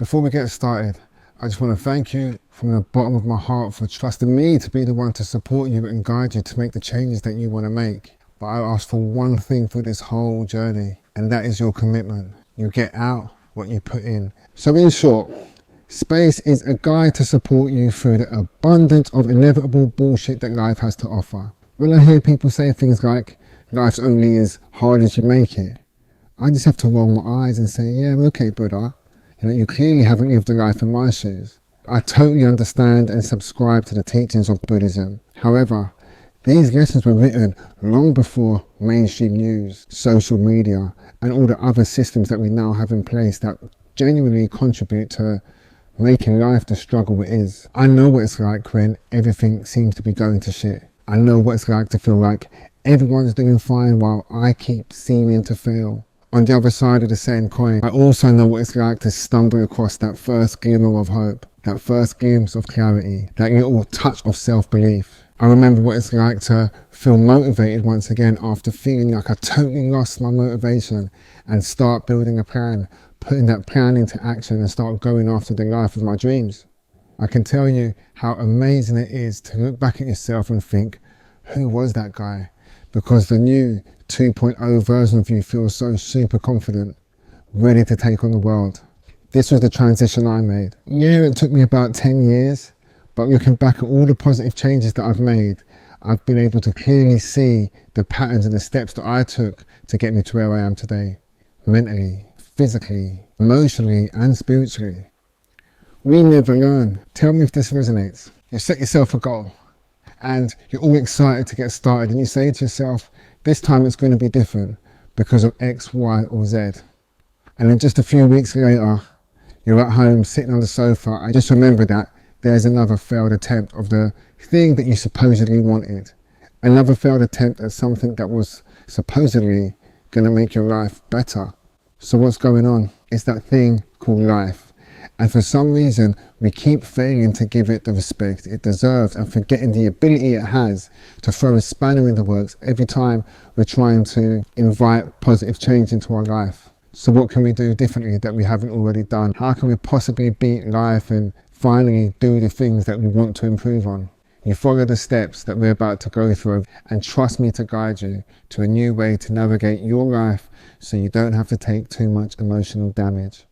Before we get started, I just want to thank you from the bottom of my heart for trusting me to be the one to support you and guide you to make the changes that you want to make. But I ask for one thing for this whole journey, and that is your commitment. You get out what you put in. So in short, Space is a guide to support you through the abundance of inevitable bullshit that life has to offer. When I hear people say things like, life's only as hard as you make it, I just have to roll my eyes and say, yeah, okay, Buddha. You clearly haven't lived a life in my shoes. I totally understand and subscribe to the teachings of Buddhism. However, these lessons were written long before mainstream news, social media, and all the other systems that we now have in place that genuinely contribute to making life the struggle it is. I know what it's like when everything seems to be going to shit. I know what it's like to feel like everyone's doing fine while I keep seeming to fail. On the other side of the same coin, I also know what it's like to stumble across that first glimmer of hope, that first glimpse of clarity, that little touch of self-belief. I remember what it's like to feel motivated once again after feeling like I totally lost my motivation and start building a plan, putting that plan into action and start going after the life of my dreams. I can tell you how amazing it is to look back at yourself and think, who was that guy? Because the new 2.0 version of you feels so super confident, ready to take on the world. This was the transition I made. Yeah, it took me about 10 years, but looking back at all the positive changes that I've made, I've been able to clearly see the patterns and the steps that I took to get me to where I am today. Mentally, physically, emotionally, and spiritually. We never learn. Tell me if this resonates. You set yourself a goal and you're all excited to get started and you say to yourself, this time it's going to be different because of X, Y, or Z. And then just a few weeks later, you're at home sitting on the sofa and just remember that there's another failed attempt of the thing that you supposedly wanted. Another failed attempt at something that was supposedly going to make your life better. So what's going on? It's that thing called life. And for some reason, we keep failing to give it the respect it deserves and forgetting the ability it has to throw a spanner in the works every time we're trying to invite positive change into our life. So what can we do differently that we haven't already done? How can we possibly beat life and finally do the things that we want to improve on? You follow the steps that we're about to go through and trust me to guide you to a new way to navigate your life so you don't have to take too much emotional damage.